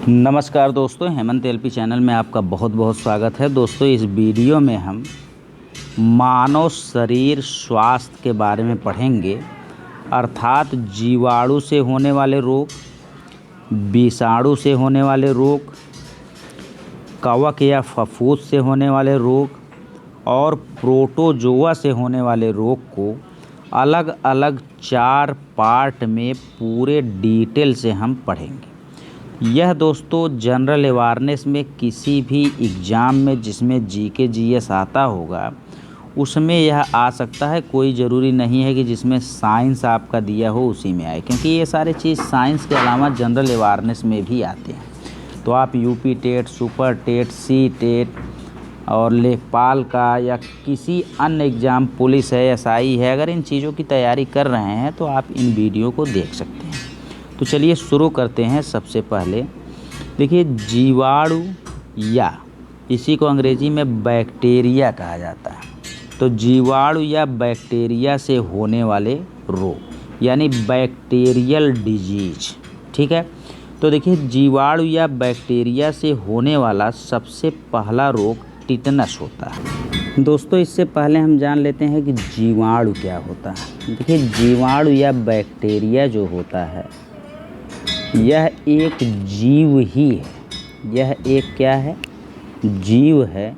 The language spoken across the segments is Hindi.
नमस्कार दोस्तों, हेमंत एलपी चैनल में आपका बहुत बहुत स्वागत है। दोस्तों, इस वीडियो में हम मानव शरीर स्वास्थ्य के बारे में पढ़ेंगे, अर्थात जीवाणु से होने वाले रोग, विषाणु से होने वाले रोग, कवक या फफूंद से होने वाले रोग और प्रोटोजोआ से होने वाले रोग को अलग अलग 4 पार्ट में पूरे डिटेल से हम पढ़ेंगे। यह दोस्तों जनरल अवेयरनेस में किसी भी एग्ज़ाम में जिसमें जीके जीएस आता होगा उसमें यह आ सकता है। कोई ज़रूरी नहीं है कि जिसमें साइंस आपका दिया हो उसी में आए, क्योंकि ये सारे चीज़ साइंस के अलावा जनरल अवेयरनेस में भी आते हैं। तो आप UP TET, super TET, C TET और लेखपाल का या किसी अन्य एग्ज़ाम, पुलिस है, एसआई है, अगर इन चीज़ों की तैयारी कर रहे हैं तो आप इन वीडियो को देख सकते हैं। तो चलिए शुरू करते हैं। सबसे पहले देखिए, जीवाणु या इसी को अंग्रेजी में बैक्टीरिया कहा जाता है। तो जीवाणु या बैक्टीरिया से होने वाले रोग यानी बैक्टीरियल डिजीज, ठीक है। तो देखिए, जीवाणु या बैक्टीरिया से होने वाला सबसे पहला रोग टिटनस होता है। दोस्तों, इससे पहले हम जान लेते हैं कि जीवाणु क्या होता है। देखिए, जीवाणु या बैक्टीरिया जो होता है यह एक जीव ही है। यह एक क्या है? जीव है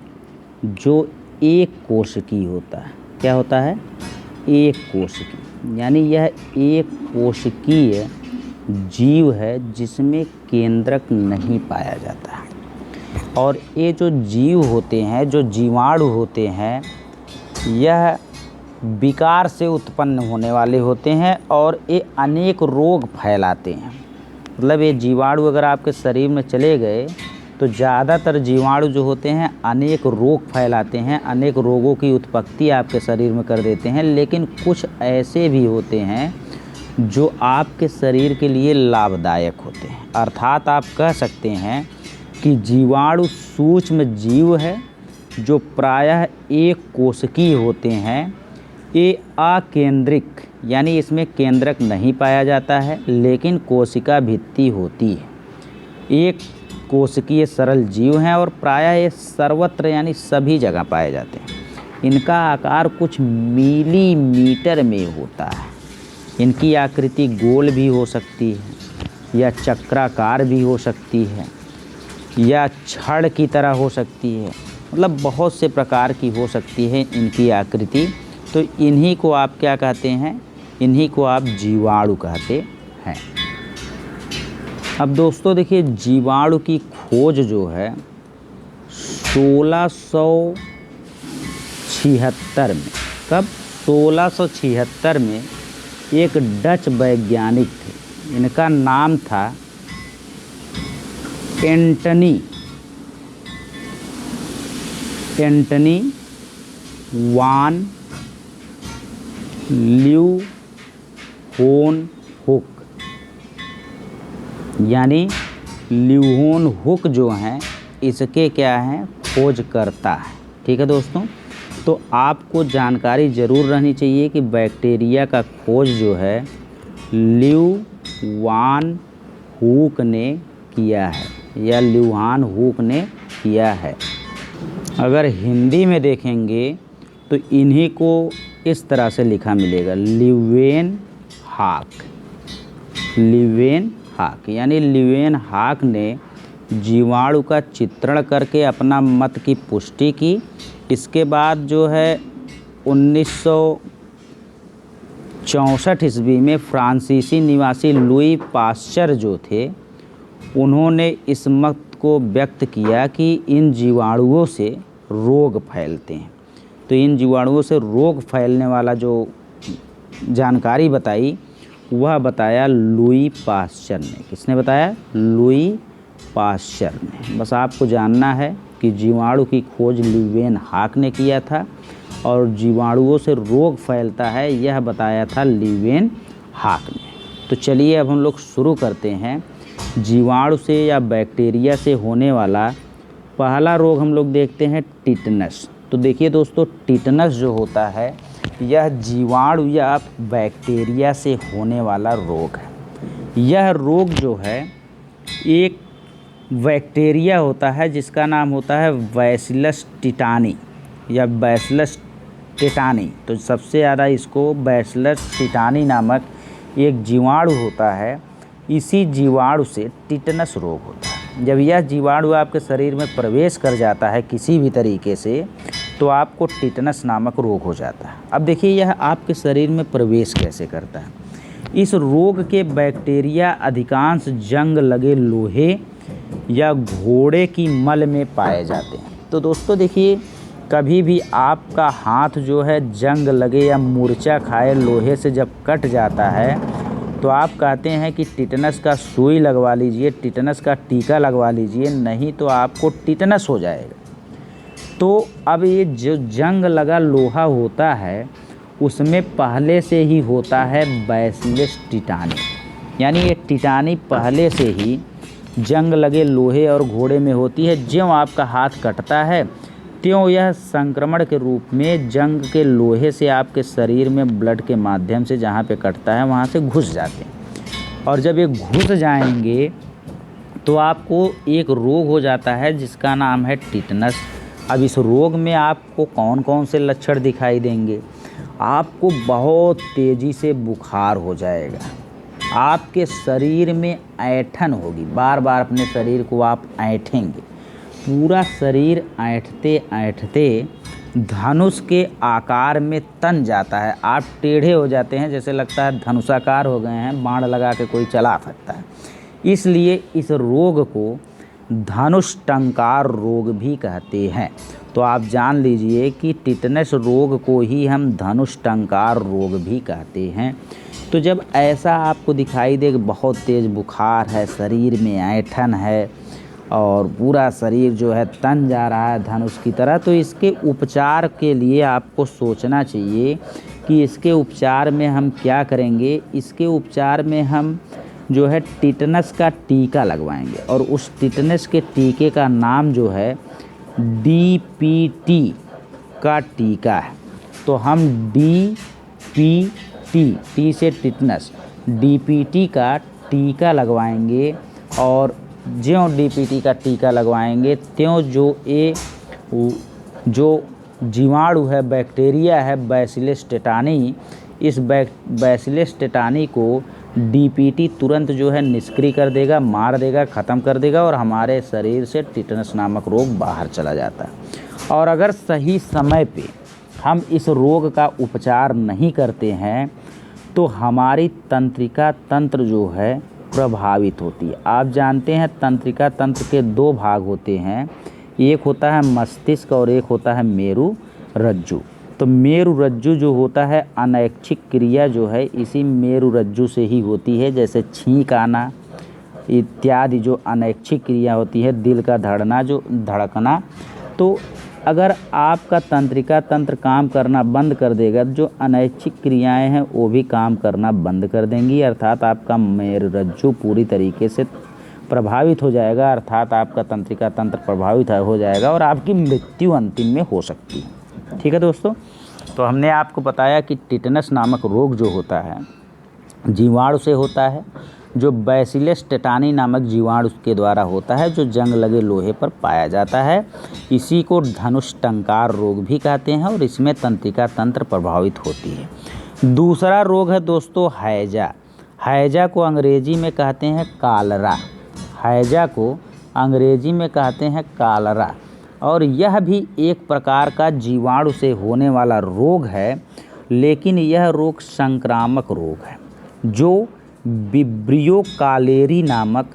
जो एक कोशिकीय होता है। क्या होता है? एक कोशिकीय, यानी यह एक कोशिकीय जीव है जिसमें केंद्रक नहीं पाया जाता है। और ये जो जीव होते हैं, जो जीवाणु होते हैं, यह विकार से उत्पन्न होने वाले होते हैं और ये अनेक रोग फैलाते हैं। मतलब ये जीवाणु अगर आपके शरीर में चले गए तो ज़्यादातर जीवाणु जो होते हैं अनेक रोग फैलाते हैं, अनेक रोगों की उत्पत्ति आपके शरीर में कर देते हैं। लेकिन कुछ ऐसे भी होते हैं जो आपके शरीर के लिए लाभदायक होते हैं। अर्थात आप कह सकते हैं कि जीवाणु सूक्ष्म जीव है जो प्रायः एक कोशिकीय होते हैं। ये अकेंद्रिक, यानी इसमें केंद्रक नहीं पाया जाता है, लेकिन कोशिका भित्ति होती है। एक कोशिकीय सरल जीव हैं और प्रायः ये सर्वत्र यानी सभी जगह पाए जाते हैं। इनका आकार कुछ मिलीमीटर में होता है। इनकी आकृति गोल भी हो सकती है या चक्राकार भी हो सकती है या छड़ की तरह हो सकती है। मतलब बहुत से प्रकार की हो सकती है इनकी आकृति। तो इन्हीं को आप क्या कहते हैं? इन्हीं को आप जीवाणु कहते हैं। अब दोस्तों देखिए, जीवाणु की खोज जो है 1676 में, कब? 1676 में एक डच वैज्ञानिक थे। इनका नाम था एंटनी वान ल्यूहोनहुक, यानी ल्यूहोनहुक जो हैं इसके क्या हैं? खोज करता है। ठीक है दोस्तों, तो आपको जानकारी ज़रूर रहनी चाहिए कि बैक्टीरिया का खोज जो है ल्यूवानहुक ने किया है या ल्यूहानहुक ने किया है। अगर हिंदी में देखेंगे तो इन्हीं को इस तरह से लिखा मिलेगा, ल्यूवेनहाक। ल्यूवेनहाक यानी ल्यूवेनहाक ने जीवाणु का चित्रण करके अपना मत की पुष्टि की। इसके बाद जो है 1964 ईस्वी में फ्रांसीसी निवासी लुई पास्चर जो थे, उन्होंने इस मत को व्यक्त किया कि इन जीवाणुओं से रोग फैलते हैं। तो इन जीवाणुओं से रोग फैलने वाला जो जानकारी बताई वह बताया लुई पास्चर ने। किसने बताया? लुई पास्चर ने। बस आपको जानना है कि जीवाणु की खोज ल्यूवेनहाक ने किया था और जीवाणुओं से रोग फैलता है यह बताया था ल्यूवेनहाक ने। तो चलिए अब हम लोग शुरू करते हैं। जीवाणु से या बैक्टीरिया से होने वाला पहला रोग हम लोग देखते हैं टिटनस। तो देखिए दोस्तों, टिटनस जो होता है यह जीवाणु या बैक्टीरिया से होने वाला रोग है। यह रोग जो है एक बैक्टीरिया होता है जिसका नाम होता है बैसिलस टिटानी या बैसिलस टिटानी। तो सबसे ज़्यादा इसको बैसिलस टिटानी नामक एक जीवाणु होता है, इसी जीवाणु से टिटनस रोग होता है। जब यह जीवाणु आपके शरीर में प्रवेश कर जाता है किसी भी तरीके से, तो आपको टिटनस नामक रोग हो जाता है। अब देखिए यह आपके शरीर में प्रवेश कैसे करता है। इस रोग के बैक्टीरिया अधिकांश जंग लगे लोहे या घोड़े की मल में पाए जाते हैं। तो दोस्तों देखिए, कभी भी आपका हाथ जो है जंग लगे या मूर्छा खाए लोहे से जब कट जाता है, तो आप कहते हैं कि टिटनस का सुई लगवा लीजिए, टिटनस का टीका लगवा लीजिए, नहीं तो आपको टिटनस हो जाएगा। तो अब ये जो जंग लगा लोहा होता है उसमें पहले से ही होता है बैसिलस टिटानी, यानी ये टिटानी पहले से ही जंग लगे लोहे और घोड़े में होती है। ज्यों आपका हाथ कटता है त्यों यह संक्रमण के रूप में जंग के लोहे से आपके शरीर में ब्लड के माध्यम से जहाँ पे कटता है वहाँ से घुस जाते हैं। और जब ये घुस जाएंगे तो आपको एक रोग हो जाता है जिसका नाम है टिटनस। अब इस रोग में आपको कौन कौन से लक्षण दिखाई देंगे? आपको बहुत तेज़ी से बुखार हो जाएगा, आपके शरीर में ऐंठन होगी, बार बार अपने शरीर को आप ऐंठेंगे, पूरा शरीर ऐंठते ऐंठते धनुष के आकार में तन जाता है, आप टेढ़े हो जाते हैं, जैसे लगता है धनुषाकार हो गए हैं, बाण लगा के कोई चला सकता है। इसलिए इस रोग को धनुष टंकार रोग भी कहते हैं। तो आप जान लीजिए कि टिटनस रोग को ही हम धनुष टंकार रोग भी कहते हैं। तो जब ऐसा आपको दिखाई दे कि बहुत तेज़ बुखार है, शरीर में ऐंठन है और पूरा शरीर जो है तन जा रहा है धनुष की तरह, तो इसके उपचार के लिए आपको सोचना चाहिए कि इसके उपचार में हम क्या करेंगे। इसके उपचार में हम जो है टिटनस का टीका लगवाएंगे, और उस टिटनस के टीके का नाम जो है DPT का टीका है। तो हम DPT, टी से टिटनस, DPT का टीका लगवाएंगे। और ज्यों DPT का टीका लगवाएंगे त्यों जो जीवाणु है, बैक्टीरिया है बैसिलस टिटानी, इस बैसिलस टिटानी को DPT तुरंत जो है निष्क्रिय कर देगा, मार देगा, ख़त्म कर देगा, और हमारे शरीर से टिटनस नामक रोग बाहर चला जाता है। और अगर सही समय पे हम इस रोग का उपचार नहीं करते हैं तो हमारी तंत्रिका तंत्र जो है प्रभावित होती है। आप जानते हैं तंत्रिका तंत्र के दो भाग होते हैं, एक होता है मस्तिष्क और एक होता है मेरु रज्जु। तो मेरु रज्जु जो होता है, अनैच्छिक क्रिया जो है इसी मेरु रज्जु से ही होती है, जैसे छींक आना इत्यादि जो अनैच्छिक क्रिया होती है, दिल का धड़कना। तो अगर आपका तंत्रिका तंत्र काम करना बंद कर देगा, जो अनैच्छिक क्रियाएं हैं वो भी काम करना बंद कर देंगी, अर्थात आपका मेरु रज्जु पूरी तरीके से प्रभावित हो जाएगा, अर्थात आपका तंत्रिका तंत्र प्रभावित हो जाएगा और आपकी मृत्यु अंतिम में हो सकती है। ठीक है दोस्तों, तो हमने आपको बताया कि टिटनस नामक रोग जो होता है जीवाणु से होता है, जो बैसिलस टिटानी नामक जीवाणु के द्वारा होता है, जो जंग लगे लोहे पर पाया जाता है। इसी को धनुष टंकार रोग भी कहते हैं और इसमें तंत्रिका तंत्र प्रभावित होती है। दूसरा रोग है दोस्तों हैजा। हैजा को अंग्रेजी में कहते हैं कालरा। हैजा को अंग्रेजी में कहते हैं कालरा, और यह भी एक प्रकार का जीवाणु से होने वाला रोग है, लेकिन यह रोग संक्रामक रोग है जो विब्रियो कालेरी नामक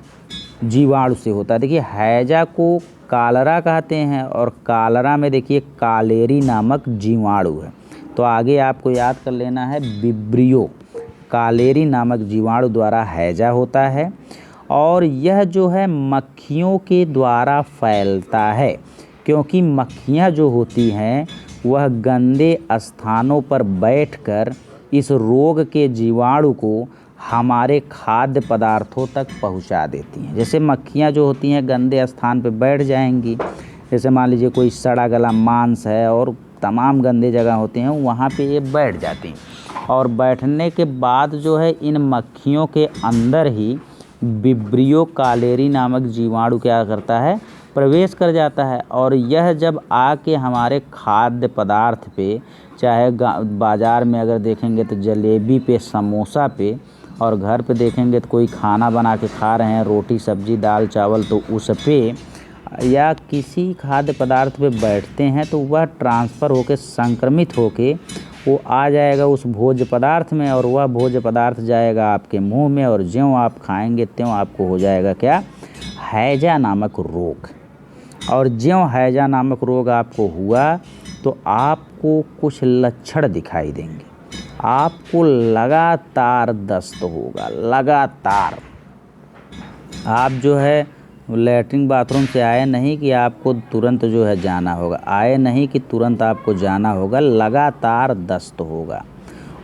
जीवाणु से होता है। देखिए हैजा को कालरा कहते हैं और कालरा में देखिए कालेरी नामक जीवाणु है। तो आगे आपको याद कर लेना है, विब्रियो कालेरी नामक जीवाणु द्वारा हैजा होता है, और यह जो है मक्खियों के द्वारा फैलता है, क्योंकि मक्खियाँ जो होती हैं वह गंदे स्थानों पर बैठकर इस रोग के जीवाणु को हमारे खाद्य पदार्थों तक पहुंचा देती हैं। जैसे मक्खियाँ जो होती हैं गंदे स्थान पर बैठ जाएंगी, जैसे मान लीजिए कोई सड़ा गला मांस है और तमाम गंदे जगह होते हैं, वहाँ पे ये बैठ जाती हैं, और बैठने के बाद जो है इन मक्खियों के अंदर ही विब्रियो कालेरी नामक जीवाणु क्या करता है, प्रवेश कर जाता है। और यह जब आके हमारे खाद्य पदार्थ पे, चाहे बाज़ार में अगर देखेंगे तो जलेबी पे, समोसा पे, और घर पे देखेंगे तो कोई खाना बना के खा रहे हैं, रोटी सब्जी दाल चावल, तो उस पे या किसी खाद्य पदार्थ पे बैठते हैं तो वह ट्रांसफ़र होके, संक्रमित होके वो आ जाएगा उस भोज्य पदार्थ में, और वह भोज्य पदार्थ जाएगा आपके मुंह में, और ज्यों आप खाएंगे त्यों आपको हो जाएगा क्या, हैजा नामक रोग। और ज्यों हैजा नामक रोग आपको हुआ तो आपको कुछ लक्षण दिखाई देंगे। आपको लगातार दस्त होगा, लगातार। आप जो है लैट्रिन बाथरूम से आए नहीं कि आपको तुरंत जो है जाना होगा, आए नहीं कि तुरंत आपको जाना होगा, लगातार दस्त होगा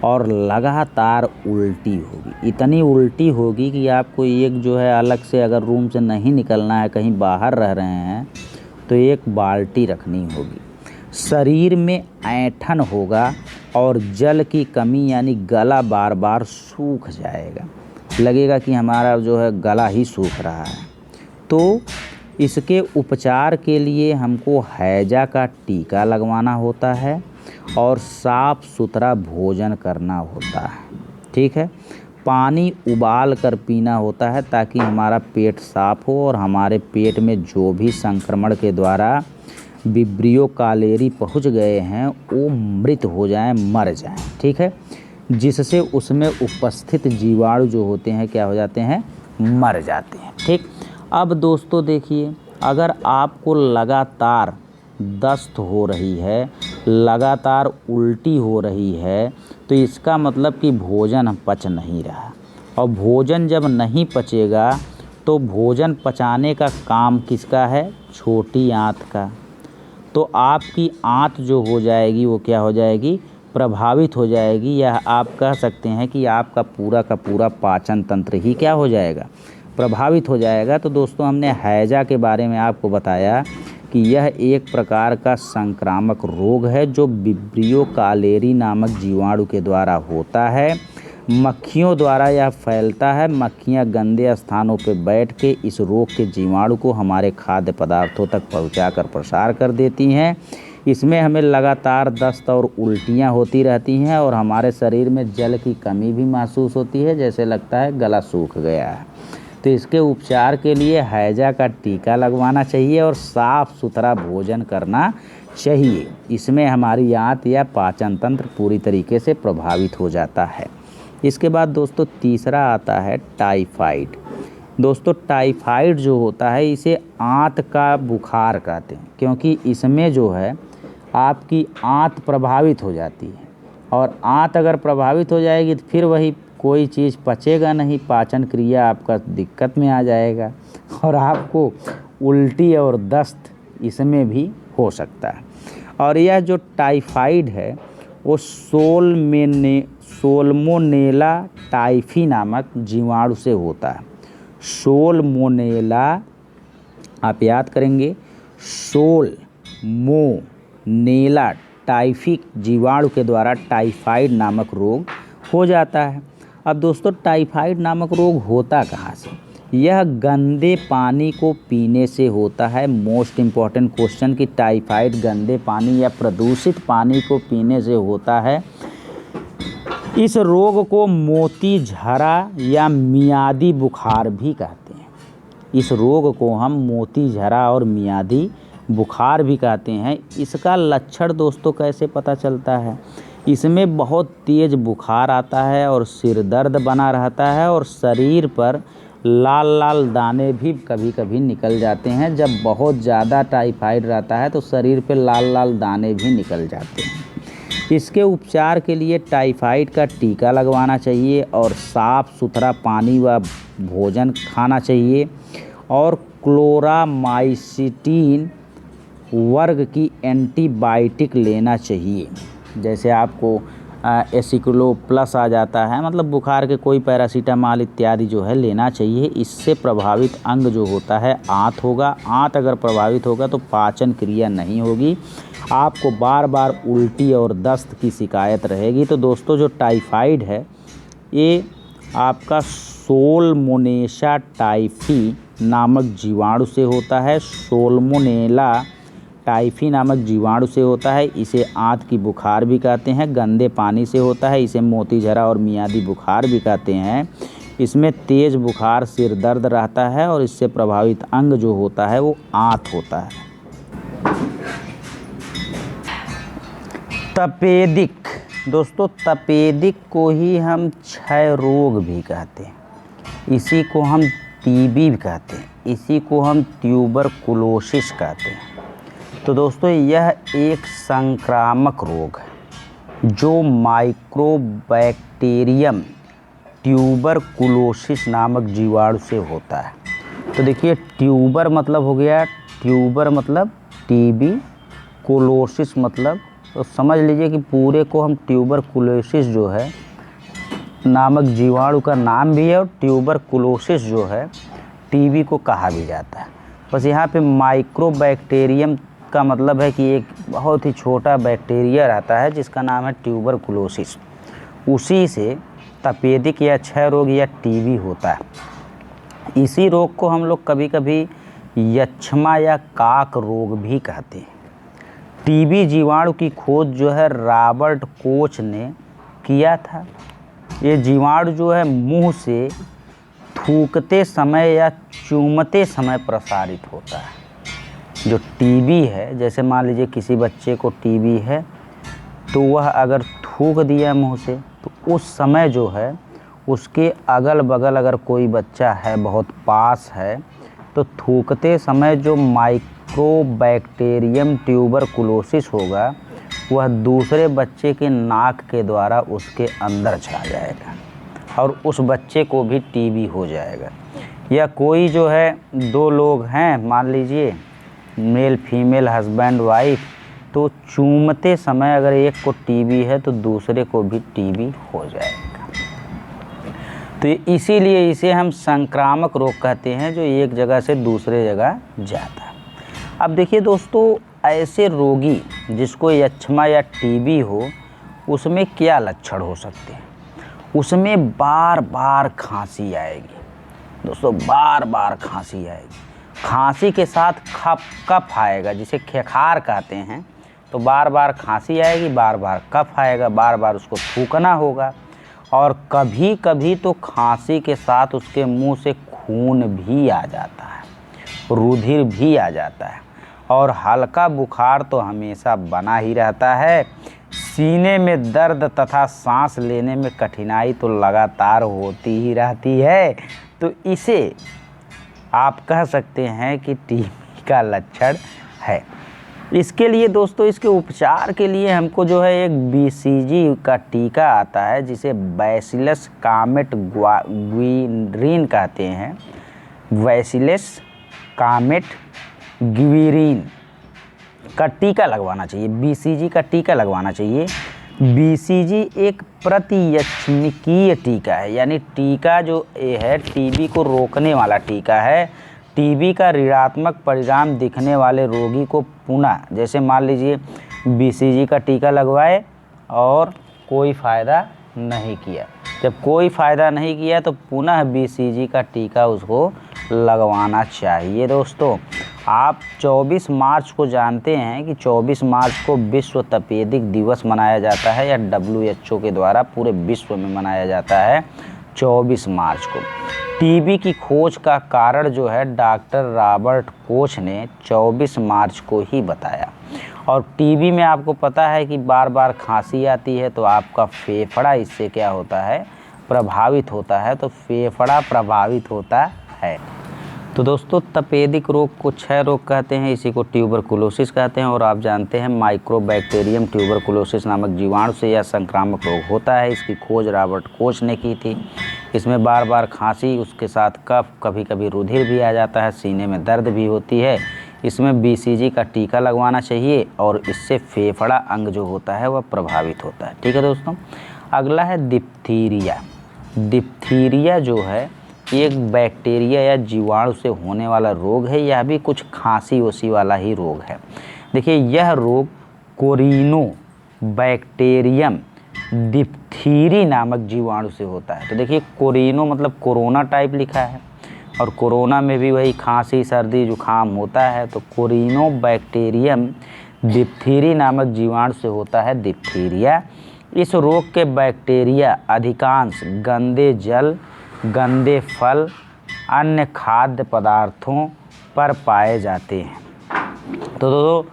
और लगातार उल्टी होगी। इतनी उल्टी होगी कि आपको एक जो है अलग से, अगर रूम से नहीं निकलना है, कहीं बाहर रह रहे हैं, तो एक बाल्टी रखनी होगी। शरीर में ऐंठन होगा और जल की कमी, यानी गला बार बार सूख जाएगा, लगेगा कि हमारा जो है गला ही सूख रहा है। तो इसके उपचार के लिए हमको हैजा का टीका लगवाना होता है और साफ़ सुथरा भोजन करना होता है, ठीक है। पानी उबाल कर पीना होता है ताकि हमारा पेट साफ़ हो और हमारे पेट में जो भी संक्रमण के द्वारा विब्रियो कालेरी पहुँच गए हैं वो मृत हो जाएं, मर जाएं, ठीक है। जिससे उसमें उपस्थित जीवाणु जो होते हैं क्या हो जाते हैं, मर जाते हैं, ठीक। अब दोस्तों देखिए, अगर आपको लगातार दस्त हो रही है, लगातार उल्टी हो रही है, तो इसका मतलब कि भोजन पच नहीं रहा। और भोजन जब नहीं पचेगा तो भोजन पचाने का काम किसका है, छोटी आंत का। तो आपकी आंत जो हो जाएगी वो क्या हो जाएगी, प्रभावित हो जाएगी, या आप कह सकते हैं कि आपका पूरा का पूरा पाचन तंत्र ही क्या हो जाएगा, प्रभावित हो जाएगा। तो दोस्तों हमने हैजा के बारे में आपको बताया कि यह एक प्रकार का संक्रामक रोग है जो विब्रियो कालेरी नामक जीवाणु के द्वारा होता है। मक्खियों द्वारा यह फैलता है। मक्खियाँ गंदे स्थानों पर बैठ के इस रोग के जीवाणु को हमारे खाद्य पदार्थों तक पहुंचाकर प्रसार कर देती हैं। इसमें हमें लगातार दस्त और उल्टियाँ होती रहती हैं और हमारे शरीर में जल की कमी भी महसूस होती है, जैसे लगता है गला सूख गया है। तो इसके उपचार के लिए हैजा का टीका लगवाना चाहिए और साफ़ सुथरा भोजन करना चाहिए। इसमें हमारी आंत या पाचन तंत्र पूरी तरीके से प्रभावित हो जाता है। इसके बाद दोस्तों तीसरा आता है टाइफाइड। दोस्तों टाइफाइड जो होता है इसे आंत का बुखार कहते हैं, क्योंकि इसमें जो है आपकी आंत प्रभावित हो जाती है, और आंत अगर प्रभावित हो जाएगी तो फिर वही कोई चीज़ पचेगा नहीं, पाचन क्रिया आपका दिक्कत में आ जाएगा और आपको उल्टी और दस्त इसमें भी हो सकता है। और यह जो टाइफाइड है वो सोल्मोनेला टाइफी नामक जीवाणु से होता है। सोल्मोनेला, आप याद करेंगे, सोल्मोनेला टाइफी जीवाणु के द्वारा टाइफाइड नामक रोग हो जाता है। अब दोस्तों टाइफाइड नामक रोग होता कहाँ से, यह गंदे पानी को पीने से होता है। मोस्ट इम्पॉर्टेंट क्वेश्चन कि टाइफाइड गंदे पानी या प्रदूषित पानी को पीने से होता है। इस रोग को मोती झरा या मियादी बुखार भी कहते हैं। इस रोग को हम मोती झरा और मियादी बुखार भी कहते हैं। इसका लक्षण दोस्तों कैसे पता चलता है, इसमें बहुत तेज़ बुखार आता है और सिर दर्द बना रहता है और शरीर पर लाल लाल दाने भी कभी कभी निकल जाते हैं। जब बहुत ज़्यादा टाइफाइड रहता है तो शरीर पे लाल लाल दाने भी निकल जाते हैं। इसके उपचार के लिए टाइफाइड का टीका लगवाना चाहिए और साफ़ सुथरा पानी व भोजन खाना चाहिए और क्लोरामाइसिटिन वर्ग की एंटीबायोटिक लेना चाहिए। जैसे आपको एसिक्लोप्लस आ जाता है, मतलब बुखार के कोई पैरासीटामॉल इत्यादि जो है लेना चाहिए। इससे प्रभावित अंग जो होता है आंत होगा। आंत अगर प्रभावित होगा तो पाचन क्रिया नहीं होगी, आपको बार बार उल्टी और दस्त की शिकायत रहेगी। तो दोस्तों जो टाइफाइड है ये आपका सोलमोनेला टाइफी नामक जीवाणु से होता है। सोलमोनेला टाइफी नामक जीवाणु से होता है। इसे आंत की बुखार भी कहते हैं। गंदे पानी से होता है। इसे मोतीझरा और मियादी बुखार भी कहते हैं। इसमें तेज बुखार, सिर दर्द रहता है और इससे प्रभावित अंग जो होता है वो आंत होता है। तपेदिक, दोस्तों तपेदिक को ही हम क्षय रोग भी कहते हैं। इसी को हम टीबी भी कहते हैं। इसी को हम ट्यूबरकुलोसिस कहते हैं। तो दोस्तों यह एक संक्रामक रोग है जो माइक्रोबैक्टीरियम ट्यूबरकुलोसिस नामक जीवाणु से होता है। तो देखिए ट्यूबर मतलब हो गया, ट्यूबर मतलब टीबी, कुलोसिस मतलब, तो समझ लीजिए कि पूरे को हम ट्यूबरकुलोसिस जो है नामक जीवाणु का नाम भी है और ट्यूबरकुलोसिस जो है टीबी को कहा भी जाता है। बस यहाँ पे माइक्रोबैक्टीरियम का मतलब है कि एक बहुत ही छोटा बैक्टीरिया रहता है जिसका नाम है ट्यूबरकुलोसिस। उसी से तपेदिक या क्षय रोग या टीबी होता है। इसी रोग को हम लोग कभी कभी यक्ष्मा या काक रोग भी कहते हैं। टीबी जीवाणु की खोज जो है रॉबर्ट कोच ने किया था। ये जीवाणु जो है मुंह से थूकते समय या चूमते समय प्रसारित होता है। जो टीबी है, जैसे मान लीजिए किसी बच्चे को टीबी है तो वह अगर थूक दिया मुंह से तो उस समय जो है उसके अगल बगल अगर कोई बच्चा है बहुत पास है तो थूकते समय जो माइक्रोबैक्टीरियम ट्यूबरकुलोसिस होगा वह दूसरे बच्चे के नाक के द्वारा उसके अंदर जा जाएगा और उस बच्चे को भी टीबी हो जाएगा। या कोई जो है दो लोग हैं, मान लीजिए मेल फीमेल हस्बैंड वाइफ, तो चूमते समय अगर एक को टीबी है तो दूसरे को भी टीबी हो जाएगा। तो इसीलिए इसे हम संक्रामक रोग कहते हैं जो एक जगह से दूसरे जगह जाता है। अब देखिए दोस्तों, ऐसे रोगी जिसको यक्ष्मा या टीबी हो उसमें क्या लक्षण हो सकते हैं? उसमें बार बार खांसी आएगी दोस्तों, बार बार खांसी आएगी। खांसी के साथ कफ आएगा जिसे खेखार कहते हैं। तो बार बार खांसी आएगी, बार बार कफ आएगा, बार बार उसको थूकना होगा और कभी कभी तो खांसी के साथ उसके मुंह से खून भी आ जाता है, रुधिर भी आ जाता है और हल्का बुखार तो हमेशा बना ही रहता है। सीने में दर्द तथा सांस लेने में कठिनाई तो लगातार होती ही रहती है। तो इसे आप कह सकते हैं कि टीबी का लक्षण है। इसके लिए दोस्तों, इसके उपचार के लिए हमको जो है एक बीसीजी का टीका आता है जिसे बैसिलस कामेट-ग्विरिन कहते हैं। बैसिलस कामेट-ग्विरिन का टीका लगवाना चाहिए, बीसीजी का टीका लगवाना चाहिए। बीसीजी एक प्रतियक्षमिकीय टीका है, यानी टीका जो ये है टीबी को रोकने वाला टीका है। टीबी का ऋणात्मक परिणाम दिखने वाले रोगी को पुनः, जैसे मान लीजिए बीसीजी का टीका लगवाए और कोई फ़ायदा नहीं किया, जब कोई फ़ायदा नहीं किया तो पुनः बीसीजी का टीका उसको लगवाना चाहिए। दोस्तों, आप 24 मार्च को जानते हैं कि 24 मार्च को विश्व तपेदिक दिवस मनाया जाता है या WHO के द्वारा पूरे विश्व में मनाया जाता है 24 मार्च को। टीबी की खोज का कारण जो है डॉक्टर रॉबर्ट कोच ने 24 मार्च को ही बताया। और टीबी में आपको पता है कि बार बार खांसी आती है तो आपका फेफड़ा इससे क्या होता है, प्रभावित होता है। तो फेफड़ा प्रभावित होता है। तो दोस्तों, तपेदिक रोग को क्षय रोग कहते हैं, इसी को ट्यूबरकुलोसिस कहते हैं। और आप जानते हैं माइक्रोबैक्टीरियम ट्यूबरकुलोसिस नामक जीवाणु से यह संक्रामक रोग होता है। इसकी खोज रॉबर्ट कोच ने की थी। इसमें बार बार खांसी, उसके साथ कफ, कभी कभी रुधिर भी आ जाता है, सीने में दर्द भी होती है। इसमें बीसीजी का टीका लगवाना चाहिए और इससे फेफड़ा अंग जो होता है वह प्रभावित होता है। ठीक है दोस्तों, अगला है डिप्थीरिया। डिप्थीरिया जो है एक बैक्टीरिया या जीवाणु से होने वाला रोग है। यह भी कुछ खांसी ओसी वाला ही रोग है। देखिए, यह रोग कोरिनो बैक्टीरियम डिप्थीरी नामक जीवाणु से होता है। तो देखिए कोरिनो मतलब कोरोना टाइप लिखा है, और कोरोना में भी वही खांसी सर्दी जुकाम होता है। तो कोरिनो बैक्टीरियम डिप्थीरी नामक जीवाणु से होता है डिप्थीरिया। इस रोग के बैक्टीरिया अधिकांश गंदे जल, गंदे फल, अन्य खाद्य पदार्थों पर पाए जाते हैं। तो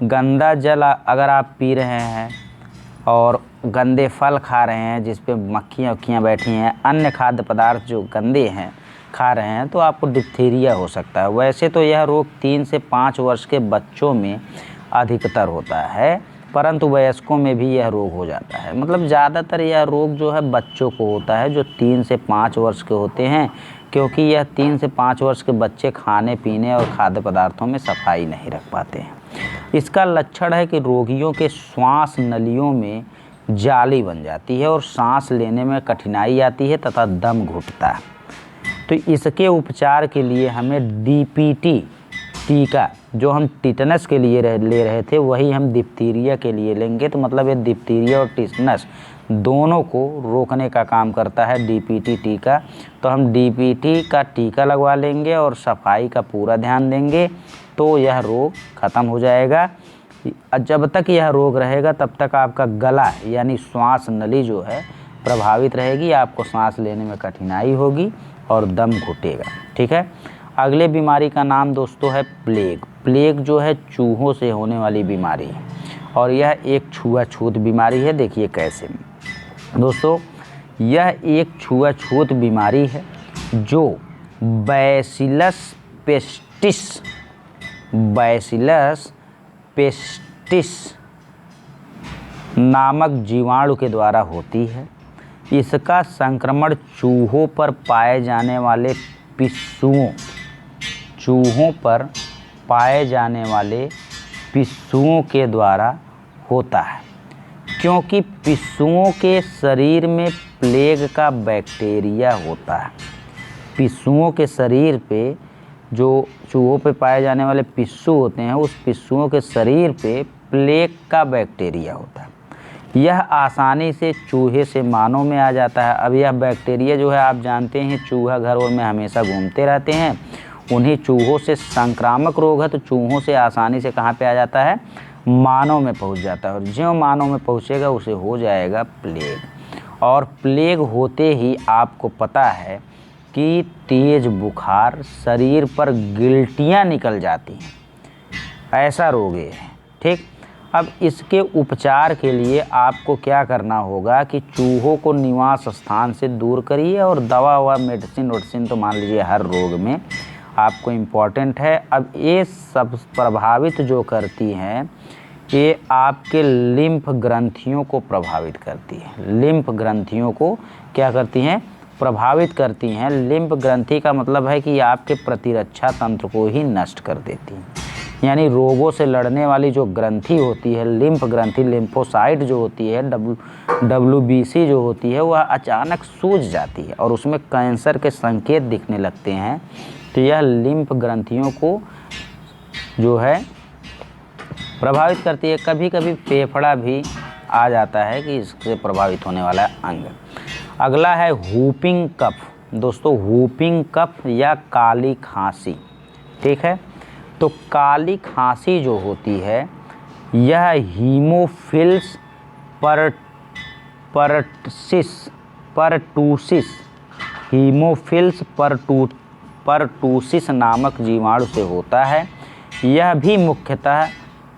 गंदा जल अगर आप पी रहे हैं और गंदे फल खा रहे हैं जिस पे मक्खियाँ उक्खियाँ बैठी हैं, अन्य खाद्य पदार्थ जो गंदे हैं खा रहे हैं, तो आपको डिप्थीरिया हो सकता है। वैसे तो यह रोग 3 से 5 वर्ष के बच्चों में अधिकतर होता है, परंतु वयस्कों में भी यह रोग हो जाता है। मतलब ज़्यादातर यह रोग जो है बच्चों को होता है जो 3 से 5 वर्ष के होते हैं, क्योंकि यह 3 से 5 वर्ष के बच्चे खाने पीने और खाद्य पदार्थों में सफाई नहीं रख पाते हैं। इसका लक्षण है कि रोगियों के श्वास नलियों में जाली बन जाती है और सांस लेने में कठिनाई आती है तथा दम घुटता है। तो इसके उपचार के लिए हमें डीपीटी टीका, जो हम टिटनस के लिए ले रहे थे, वही हम डिप्थीरिया के लिए लेंगे। तो मतलब ये डिप्थीरिया और टिटनस दोनों को रोकने का काम करता है डीपीटी टीका। तो हम डीपीटी का टीका लगवा लेंगे और सफाई का पूरा ध्यान देंगे, तो यह रोग ख़त्म हो जाएगा। जब तक यह रोग रहेगा तब तक आपका गला यानी श्वास नली जो है प्रभावित रहेगी, आपको सांस लेने में कठिनाई होगी और दम घुटेगा। ठीक है। अगले बीमारी का नाम दोस्तों है प्लेग। प्लेग जो है चूहों से होने वाली बीमारी है, और यह एक छुआछूत बीमारी है। देखिए कैसे दोस्तों, यह एक छुआछूत बीमारी है जो बैसिलस पेस्टिस नामक जीवाणु के द्वारा होती है। इसका संक्रमण चूहों पर पाए जाने वाले पिस्सुओं के द्वारा होता है, क्योंकि पिस्सुओं के शरीर में प्लेग का बैक्टीरिया होता है। पिस्सुओं के शरीर पे जो चूहों पे पाए जाने वाले पिस्सू होते हैं, उस पिस्सुओं के शरीर पे प्लेग का बैक्टीरिया होता है। यह आसानी से चूहे से मानव में आ जाता है। अब यह बैक्टीरिया जो है, आप जानते हैं चूहा घर और में हमेशा घूमते रहते हैं, उन्हीं चूहों से संक्रामक रोग है। तो चूहों से आसानी से कहाँ पे आ जाता है, मानव में पहुँच जाता है, और ज्यों मानव में पहुँचेगा उसे हो जाएगा प्लेग। और प्लेग होते ही आपको पता है कि तेज बुखार, शरीर पर गिल्टियाँ निकल जाती हैं, ऐसा रोग है। ठीक। अब इसके उपचार के लिए आपको क्या करना होगा कि चूहों को निवास स्थान से दूर करिए, और दवा व मेडिसिन तो मान लीजिए हर रोग में आपको इम्पॉर्टेंट है। अब ये सब प्रभावित जो करती हैं, ये आपके लिम्फ ग्रंथियों को प्रभावित करती है। लिम्फ ग्रंथियों को क्या करती हैं, प्रभावित करती हैं। लिम्फ ग्रंथि का मतलब है कि आपके प्रतिरक्षा तंत्र को ही नष्ट कर देती हैं। यानी रोगों से लड़ने वाली जो ग्रंथि होती है, लिम्फ ग्रंथि, लिम्फोसाइट जो होती है, WBC जो होती है, वह अचानक सूज जाती है और उसमें कैंसर के संकेत दिखने लगते हैं। तो यह लिम्फ ग्रंथियों को जो है प्रभावित करती है। कभी कभी फेफड़ा भी आ जाता है कि इससे प्रभावित होने वाला अंग। अगला है वूपिंग कफ। दोस्तों वूपिंग कफ या काली खांसी। ठीक है। तो काली खांसी जो होती है, यह हीमोफिल्स परटूसिस नामक जीवाणु से होता है। यह भी मुख्यतः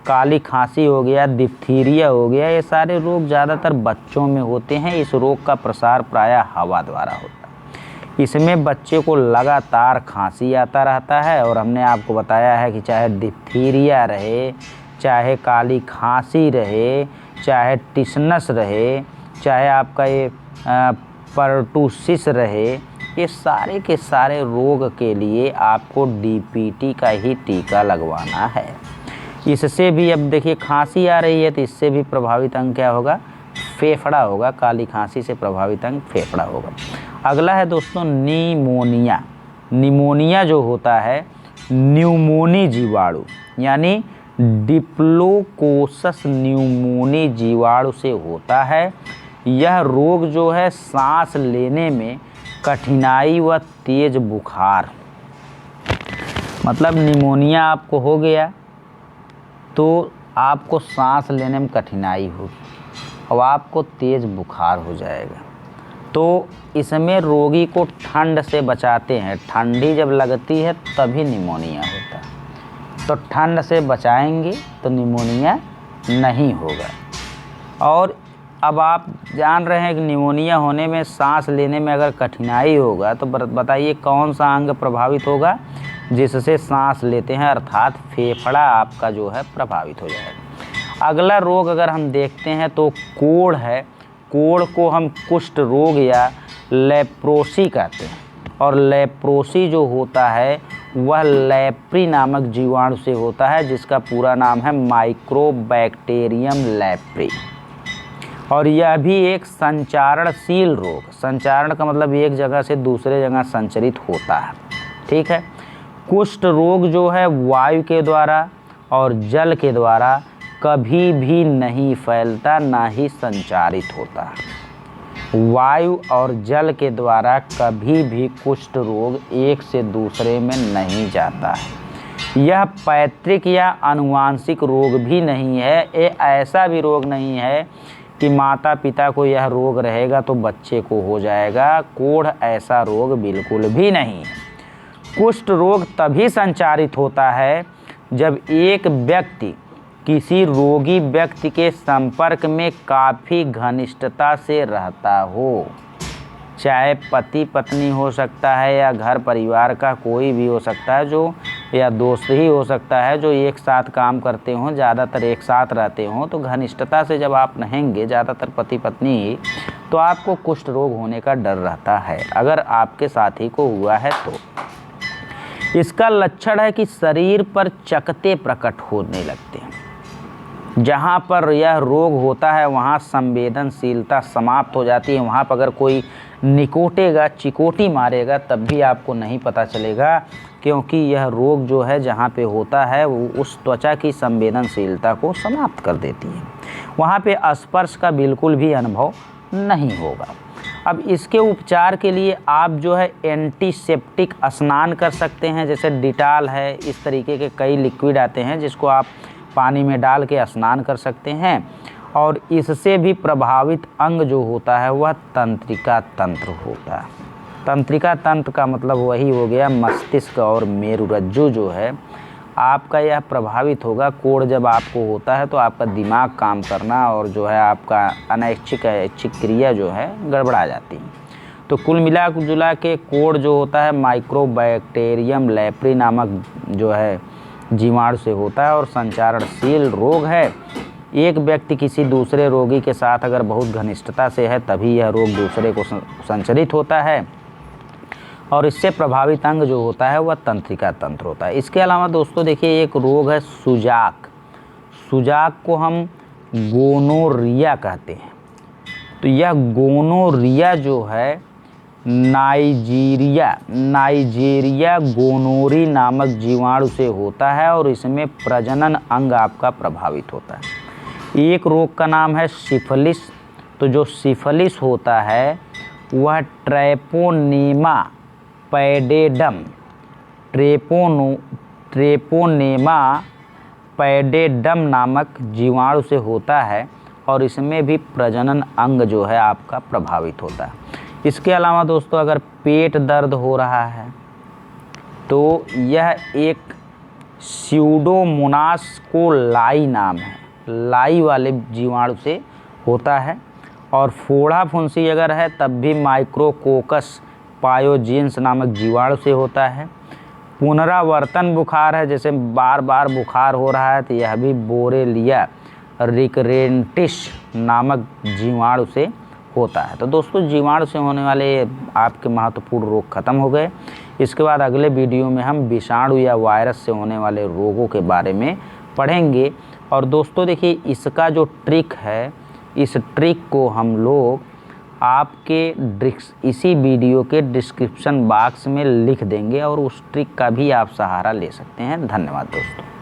काली खांसी हो गया, डिप्थीरिया हो गया, ये सारे रोग ज़्यादातर बच्चों में होते हैं। इस रोग का प्रसार प्रायः हवा द्वारा होता है। इसमें बच्चे को लगातार खांसी आता रहता है, और हमने आपको बताया है कि चाहे डिप्थीरिया रहे, चाहे काली खांसी रहे, चाहे टिटनस रहे, चाहे आपका ये परटूसिस रहे, ये सारे के सारे रोग के लिए आपको डीपीटी का ही टीका लगवाना है। इससे भी अब देखिए खांसी आ रही है, तो इससे भी प्रभावित अंग क्या होगा, फेफड़ा होगा। काली खांसी से प्रभावित अंग फेफड़ा होगा। अगला है दोस्तों निमोनिया। निमोनिया जो होता है न्यूमोनी जीवाणु यानी डिप्लोकोकस न्यूमोनी जीवाणु से होता है। यह रोग जो है सांस लेने में कठिनाई व तेज बुखार, मतलब निमोनिया आपको हो गया तो आपको सांस लेने में कठिनाई होगी और आपको तेज़ बुखार हो जाएगा। तो इसमें रोगी को ठंड से बचाते हैं, ठंडी जब लगती है तभी निमोनिया होता है, तो ठंड से बचाएंगे तो निमोनिया नहीं होगा। और अब आप जान रहे हैं कि निमोनिया होने में सांस लेने में अगर कठिनाई होगा तो बताइए कौन सा अंग प्रभावित होगा जिससे सांस लेते हैं, अर्थात फेफड़ा आपका जो है प्रभावित हो जाएगा। अगला रोग अगर हम देखते हैं तो कोढ़ है। कोढ़ को हम कुष्ठ रोग या लेप्रोसी कहते हैं, और लेप्रोसी जो होता है वह लेप्री नामक जीवाणु से होता है, जिसका पूरा नाम है माइक्रोबैक्टीरियम लेप्री। और यह भी एक संचारणशील रोग, संचारण का मतलब एक जगह से दूसरे जगह संचरित होता है, ठीक है। कुष्ठ रोग जो है वायु के द्वारा और जल के द्वारा कभी भी नहीं फैलता, ना ही संचारित होता है। वायु और जल के द्वारा कभी भी कुष्ठ रोग एक से दूसरे में नहीं जाता है। यह पैतृक या आनुवांशिक रोग भी नहीं है। ये ऐसा भी रोग नहीं है कि माता पिता को यह रोग रहेगा तो बच्चे को हो जाएगा। कोढ़ ऐसा रोग बिल्कुल भी नहीं है। कुष्ठ रोग तभी संचारित होता है जब एक व्यक्ति किसी रोगी व्यक्ति के संपर्क में काफ़ी घनिष्ठता से रहता हो, चाहे पति पत्नी हो सकता है या घर परिवार का कोई भी हो सकता है, जो या दोस्त ही हो सकता है, जो एक साथ काम करते हों, ज़्यादातर एक साथ रहते हों। तो घनिष्ठता से जब आप रहेंगे, ज़्यादातर पति पत्नी ही, तो आपको कुष्ठ रोग होने का डर रहता है, अगर आपके साथी को हुआ है तो। इसका लक्षण है कि शरीर पर चकत्ते प्रकट होने लगते हैं। जहाँ पर यह रोग होता है वहाँ संवेदनशीलता समाप्त हो जाती है। वहाँ पर अगर कोई निकोटेगा, चिकोटी मारेगा, तब भी आपको नहीं पता चलेगा, क्योंकि यह रोग जो है जहाँ पे होता है वो उस त्वचा की संवेदनशीलता को समाप्त कर देती है। वहाँ पे स्पर्श का बिल्कुल भी अनुभव नहीं होगा। अब इसके उपचार के लिए आप जो है एंटीसेप्टिक स्नान कर सकते हैं, जैसे डिटॉल है, इस तरीके के कई लिक्विड आते हैं जिसको आप पानी में डाल के स्नान कर सकते हैं। और इससे भी प्रभावित अंग जो होता है वह तंत्रिका तंत्र होता है। तंत्रिका तंत्र का मतलब वही हो गया मस्तिष्क और मेरुरज्जु जो है आपका, यह प्रभावित होगा। कोढ़ जब आपको होता है तो आपका दिमाग काम करना और जो है आपका अनैच्छिक ऐच्छिक क्रिया जो है गड़बड़ा जाती है। तो कुल मिला जुला के कोढ़ जो होता है माइक्रोबैक्टीरियम लेप्री नामक जो है जीवाणु से होता है और संचारणशील रोग है। एक व्यक्ति किसी दूसरे रोगी के साथ अगर बहुत घनिष्ठता से है तभी यह रोग दूसरे को संचरित होता है, और इससे प्रभावित अंग जो होता है वह तंत्रिका तंत्र होता है। इसके अलावा दोस्तों देखिए एक रोग है सुजाक। सुजाक को हम गोनोरिया कहते हैं। तो यह गोनोरिया जो है नाइजीरिया गोनोरी नामक जीवाणु से होता है और इसमें प्रजनन अंग आपका प्रभावित होता है। एक रोग का नाम है सिफिलिस। तो जो सिफिलिस होता है वह ट्रेपोनेमा पैडेडम नामक जीवाणु से होता है और इसमें भी प्रजनन अंग जो है आपका प्रभावित होता है। इसके अलावा दोस्तों अगर पेट दर्द हो रहा है तो यह एक स्यूडोमोनास कोलाई नाम है, लाई वाले जीवाणु से होता है। और फोड़ा फुंसी अगर है तब भी माइक्रोकोकस पायोजेंस नामक जीवाणु से होता है। पुनरावर्तन बुखार है, जैसे बार बार बुखार हो रहा है, तो यह भी बोरेलिया रिकरेंटिस नामक जीवाणु से होता है। तो दोस्तों जीवाणु से होने वाले आपके महत्वपूर्ण रोग खत्म हो गए। इसके बाद अगले वीडियो में हम विषाणु या वायरस से होने वाले रोगों के बारे में पढ़ेंगे। और दोस्तों देखिए इसका जो ट्रिक है, इस ट्रिक को हम लोग आपके इसी वीडियो के डिस्क्रिप्शन बॉक्स में लिख देंगे और उस ट्रिक का भी आप सहारा ले सकते हैं। धन्यवाद दोस्तों।